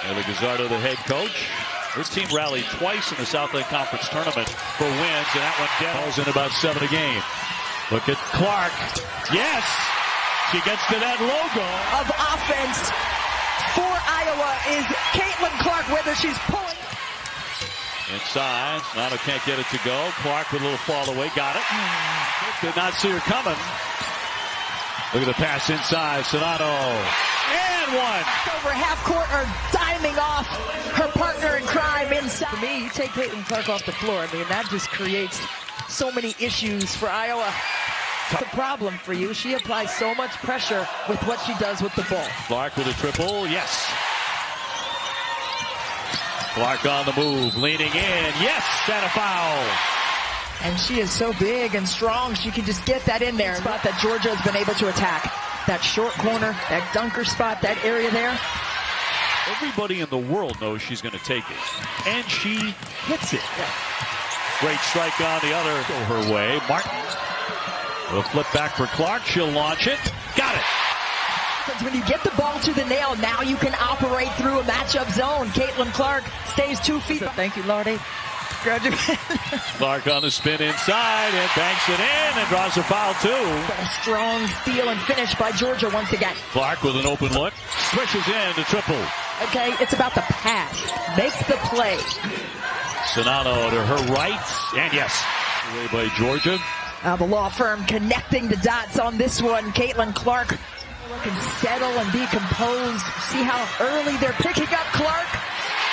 And Gazzardo, the head coach. Her team rallied twice in the Southland Conference Tournament for wins, and that one falls in about 7 a game. Look at Clark. Yes! She gets to that logo. Of offense for Iowa is Caitlin Clark, whether she's pulling. Inside. Sonato can't get it to go. Clark with a little fall away. Got it. Did not see her coming. Look at the pass inside. Sonato. And one. Over half court or diming off her partner in crime inside. For me, you take Caitlin Clark off the floor. I mean, that just creates so many issues for Iowa. The problem for you, she applies so much pressure with what she does with the ball. Clark with a triple. Yes. Clark on the move, leaning in. Yes, and a foul. And she is so big and strong, she can just get that in there. Spot that Georgia has been able to attack. That short corner, that dunker spot, that area there. Everybody in the world knows she's going to take it. And she hits it. Yeah. Great strike on the other. Go her way. Martin will flip back for Clark. She'll launch it. Got it. When you get the ball to the nail, now you can operate through a matchup zone. Caitlin Clark stays 2 feet. Thank you, Lordy. Clark on the spin inside and banks it in and draws a foul too. A strong steal and finish by Georgia once again. Clark with an open look. Swishes in to triple. Okay, it's about the pass. Make the play. Sonato to her right. And yes, away by Georgia. The law firm connecting the dots on this one. Caitlin Clark can settle and be composed. See how early they're picking up Clark.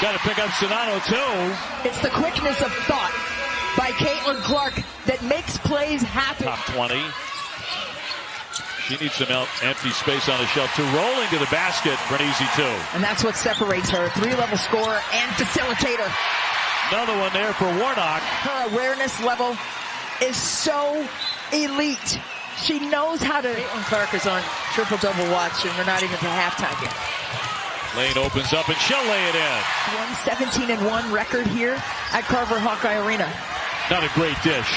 Got to pick up Sonato too. It's the quickness of thought by Caitlin Clark that makes plays happen. Top 20. She needs some empty space on the shelf too. Rolling to the basket for an easy 2. And that's what separates her. 3-level scorer and facilitator. Another one there for Warnock. Her awareness level is so elite. She knows how to. Caitlin Clark is on triple-double watch, and we're not even to halftime yet. Lane opens up, and she'll lay it in. 17-1 record here at Carver Hawkeye Arena. Not a great dish.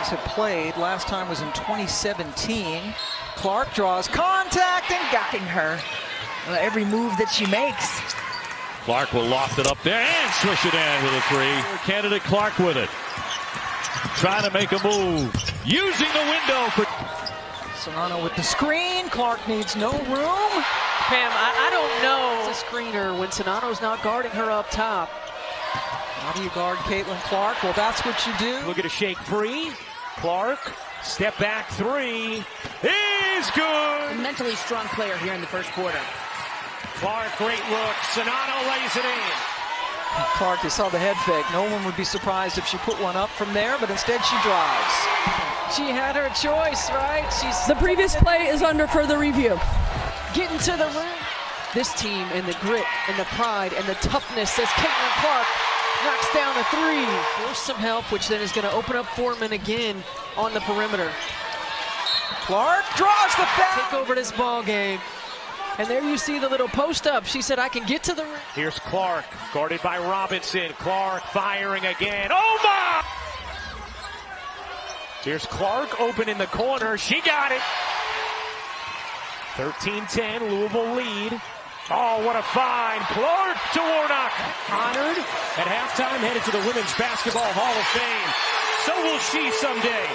Have played. Last time was in 2017. Clark draws contact and got her. Every move that she makes. Clark will loft it up there and swish it in with a 3. Candidate Clark with it. Trying to make a move. Using the window for Sonato with the screen. Clark needs no room. Pam, I don't know. It's a screener when Sonato's not guarding her up top. How do you guard Caitlin Clark? Well, that's what you do. Look at a shake free. Clark, step back 3 is good. A mentally strong player here in the first quarter. Clark, great look. Sonato lays it in. Clark, you saw the head fake. No one would be surprised if she put one up from there, but instead she drives. She had her choice, right? The previous play is under further review. Getting to the rim. This team and the grit and the pride and the toughness as Caitlin Clark knocks down a 3. Force some help, which then is going to open up Foreman again on the perimeter. Clark draws the foul. Take over this ball game. And there you see the little post up. She said, I can get to the rim. Here's Clark, guarded by Robinson. Clark firing again. Oh my! Here's Clark open in the corner. She got it. 13-10, Louisville lead. Oh, what a find. Clark to Warnock. Honored at halftime, headed to the Women's Basketball Hall of Fame. So will she someday.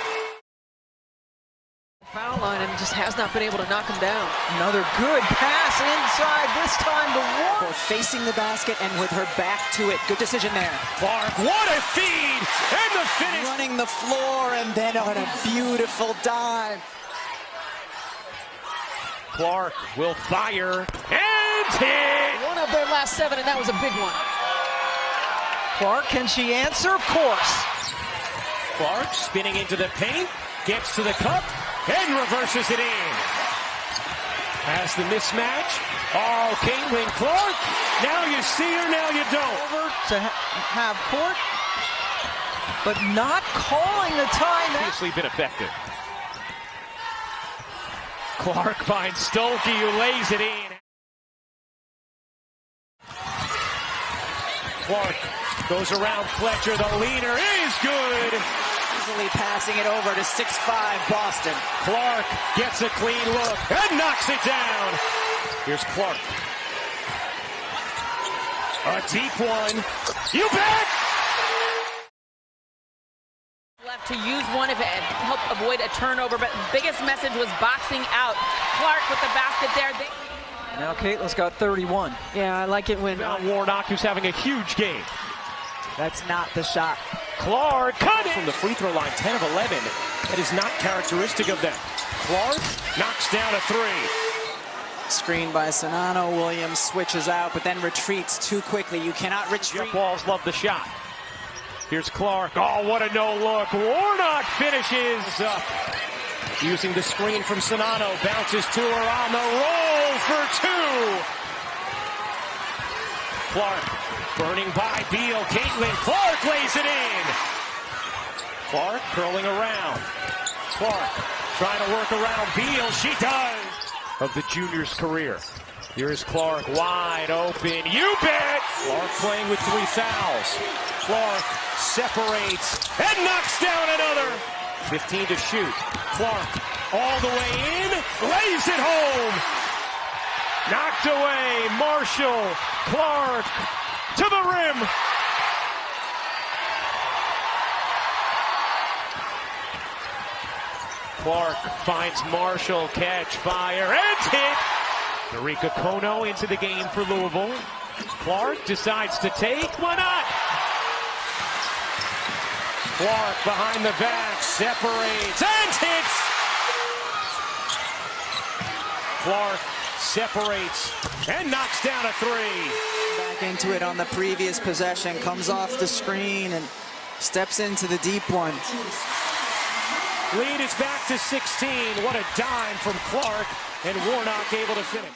Foul line and just has not been able to knock him down. Another good pass inside, this time to Warnock. Both facing the basket and with her back to it. Good decision there. Clark, what a feed! And the finish. Running the floor and then on a beautiful dive. Clark will fire and hit. One of their last 7, and that was a big one. Clark, can she answer? Of course. Clark spinning into the paint, gets to the cup, and reverses it in. Has the mismatch. Oh, Caitlin Clark. Now you see her, now you don't. Over to have court, but not calling the time. Obviously been effective. Clark finds Stolke, who lays it in. Clark goes around Fletcher. The leaner is good. Easily passing it over to 6'5" Boston. Clark gets a clean look and knocks it down. Here's Clark. A deep one. You bet! Left to use one if it helped avoid a turnover, but the biggest message was boxing out. Clark with the basket there. Now Caitlin's got 31. Yeah, I like it when Warnock, who's having a huge game. That's not the shot. Clark cut it from the free throw line, 10 of 11. That is not characteristic of them. Clark knocks down a three. Screen by Sonano. Williams switches out, but then retreats too quickly. You cannot retreat. Jeff Walls love the shot. Here's Clark. Oh, what a no-look. Warnock finishes up. Using the screen from Sonano. Bounces to her on the roll for two. Clark burning by Beal. Caitlin Clark lays it in. Clark curling around. Clark trying to work around Beal. She does. Of the junior's career. Here's Clark wide open. You bet! Clark playing with 3 fouls. Clark separates and knocks down another. 15 to shoot. Clark all the way in. Lays it home. Knocked away. Marshall. Clark to the rim. Clark finds Marshall, catch, fire, and hit. Narika Kono into the game for Louisville. Clark decides to take, why not? Clark behind the back, separates, and hits. Clark separates, and knocks down a three. Back into it on the previous possession, comes off the screen and steps into the deep one. Lead is back to 16. What a dime from Clark, and Warnock able to finish.